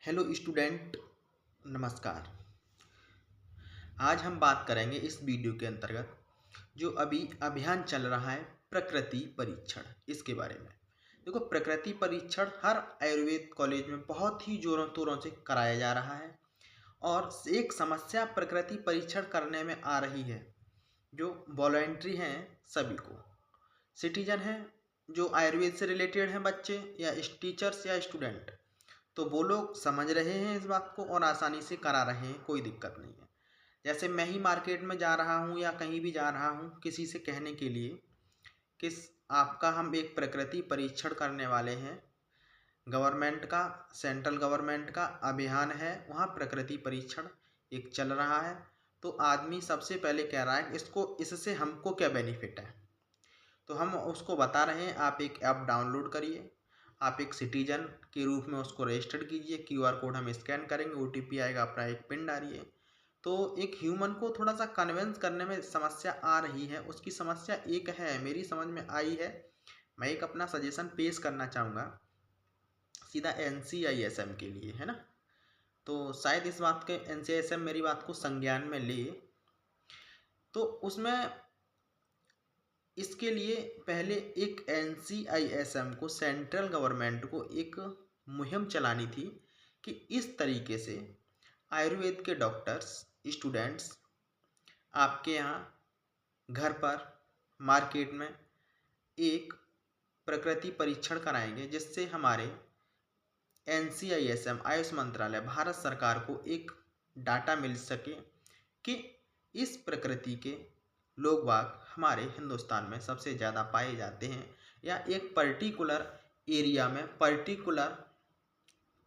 Hello student, नमस्कार। आज हम बात करेंगे इस वीडियो के अंतर्गत जो अभी अभियान चल रहा है प्रकृति परीक्षण, इसके बारे में। देखो, प्रकृति परीक्षण हर आयुर्वेद कॉलेज में बहुत ही जोरों तोरों से कराया जा रहा है और एक समस्या प्रकृति परीक्षण करने में आ रही है। जो वॉलंटरी हैं सभी को, सिटीजन हैं जो आयुर्वेद से रिलेटेड हैं, बच्चे या टीचर्स या स्टूडेंट, तो वो लोग समझ रहे हैं इस बात को और आसानी से करा रहे हैं, कोई दिक्कत नहीं है। जैसे मैं ही मार्केट में जा रहा हूँ या कहीं भी जा रहा हूँ किसी से कहने के लिए कि आपका हम एक प्रकृति परीक्षण करने वाले हैं, गवर्नमेंट का, सेंट्रल गवर्नमेंट का अभियान है, वहाँ प्रकृति परीक्षण एक चल रहा है। तो आदमी सबसे पहले कह रहा है इससे हमको क्या बेनिफिट है। तो हम उसको बता रहे हैं, आप एक ऐप डाउनलोड करिए, आप एक सिटीजन के रूप में उसको रजिस्टर्ड कीजिए, क्यूआर कोड हम स्कैन करेंगे, ओटीपी आएगा, अपना एक पिन डालिए। तो एक ह्यूमन को थोड़ा सा कन्विंस करने में समस्या आ रही है, उसकी समस्या एक है, मेरी समझ में आई है। मैं एक अपना सजेशन पेश करना चाहूँगा सीधा NCISM के लिए, है ना। तो शायद इस बात के NCISM मेरी बात को संज्ञान में ले। तो उसमें इसके लिए पहले एक NCISM को, सेंट्रल गवर्नमेंट को एक मुहिम चलानी थी कि इस तरीके से आयुर्वेद के डॉक्टर्स, स्टूडेंट्स आपके यहाँ घर पर, मार्केट में एक प्रकृति परीक्षण कराएंगे, जिससे हमारे NCISM, आयुष मंत्रालय, भारत सरकार को एक डाटा मिल सके कि इस प्रकृति के लोग बाग हमारे हिंदुस्तान में सबसे ज़्यादा पाए जाते हैं या एक पर्टिकुलर एरिया में पर्टिकुलर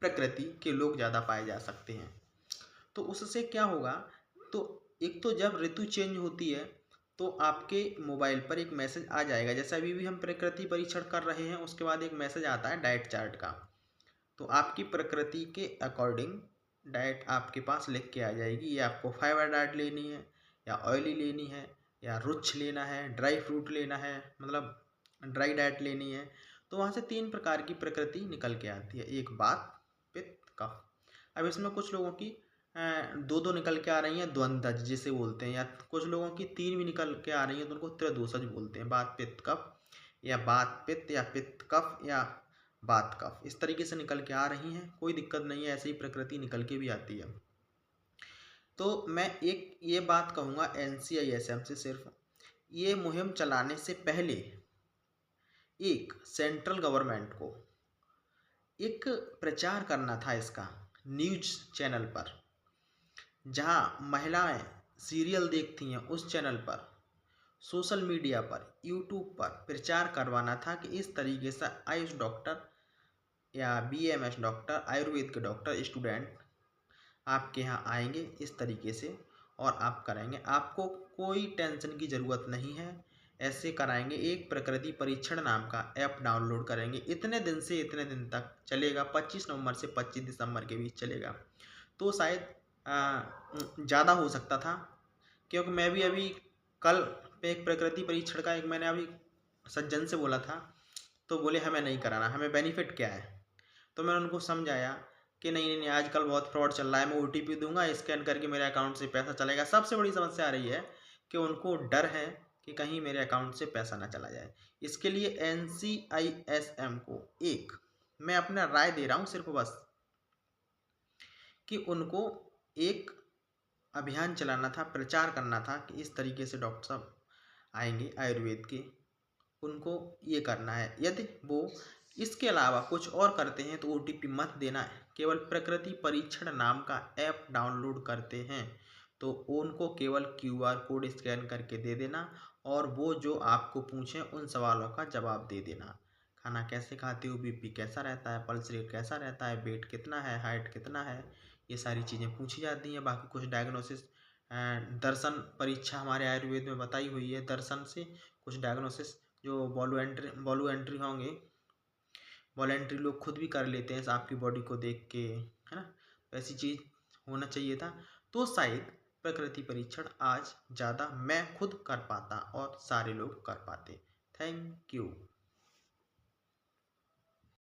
प्रकृति के लोग ज़्यादा पाए जा सकते हैं। तो उससे क्या होगा, तो एक तो जब ऋतु चेंज होती है तो आपके मोबाइल पर एक मैसेज आ जाएगा, जैसे अभी भी हम प्रकृति परीक्षण कर रहे हैं, उसके बाद एक मैसेज आता है डाइट चार्ट का। तो आपकी प्रकृति के अकॉर्डिंग डाइट आपके पास लिख के आ जाएगी, ये आपको फाइबर डाइट लेनी है या ऑयली लेनी है या रुच्छ लेना है, ड्राई फ्रूट लेना है, मतलब ड्राई डाइट लेनी है। तो वहाँ से 3 प्रकार की प्रकृति निकल के आती है, एक बात, पित्त, कफ। अब इसमें कुछ लोगों की दो दो निकल के आ रही हैं, द्वंद्वज जिसे बोलते हैं, या कुछ लोगों की 3 भी निकल के आ रही हैं, तो उनको त्रिदोषज बोलते हैं, बात पित्त कफ या बात पित्त या पित्त कफ या बात कफ, इस तरीके से निकल के आ रही हैं। कोई दिक्कत नहीं है, ऐसे ही प्रकृति निकल के भी आती है। तो मैं एक ये बात कहूँगा NCISM से, सिर्फ ये मुहिम चलाने से पहले एक सेंट्रल गवर्नमेंट को एक प्रचार करना था इसका न्यूज चैनल पर, जहाँ महिलाएं सीरियल देखती हैं, उस चैनल पर, सोशल मीडिया पर, यूट्यूब पर प्रचार करवाना था कि इस तरीके से आयुष डॉक्टर या BAMS डॉक्टर, आयुर्वेद के डॉक्टर, स्टूडेंट आपके यहाँ आएंगे इस तरीके से और आप कराएंगे, आपको कोई टेंशन की ज़रूरत नहीं है, ऐसे कराएंगे। एक प्रकृति परीक्षण नाम का ऐप डाउनलोड करेंगे, इतने दिन से इतने दिन तक चलेगा, 25 नवंबर से 25 दिसंबर के बीच चलेगा। तो शायद ज़्यादा हो सकता था, क्योंकि मैं भी अभी कल पे एक प्रकृति परीक्षण का एक मैंने अभी सज्जन से बोला था, तो बोले हमें नहीं कराना, हमें बेनिफिट क्या है। तो मैंने उनको समझाया कि नहीं नहीं नहीं, आजकल बहुत फ्रॉड चल रहा है, मैं OTP दूंगा, स्कैन करके मेरे अकाउंट से पैसा चलेगा। सबसे बड़ी समस्या आ रही है कि उनको डर है कि कहीं मेरे अकाउंट से पैसा ना चला जाए। इसके लिए NCISM को एक मैं अपना राय दे रहा हूँ सिर्फ बस, कि उनको एक अभियान चलाना था, प्रचार करना था कि इस तरीके से डॉक्टर साहब आएंगे आयुर्वेद के, उनको ये करना है। यदि वो इसके अलावा कुछ और करते हैं तो OTP मत देना है, केवल प्रकृति परीक्षण नाम का ऐप डाउनलोड करते हैं तो उनको केवल QR कोड स्कैन करके दे देना और वो जो आपको पूछें उन सवालों का जवाब दे देना। खाना कैसे खाते हो, BP कैसा रहता है, पल्स रेट कैसा रहता है, वेट कितना है, हाइट कितना है, ये सारी चीज़ें पूछी जाती हैं। बाकी कुछ डायग्नोसिस, दर्शन परीक्षा हमारे आयुर्वेद में बताई हुई है, दर्शन से कुछ डायग्नोसिस जो वॉलंटरी होंगे, वॉलंटरी लोग खुद भी कर लेते हैं आपकी बॉडी को देख के, है ना। ऐसी चीज़ होना चाहिए था, तो शायद प्रकृति परीक्षण आज ज़्यादा मैं खुद कर पाता और सारे लोग कर पाते। Thank you.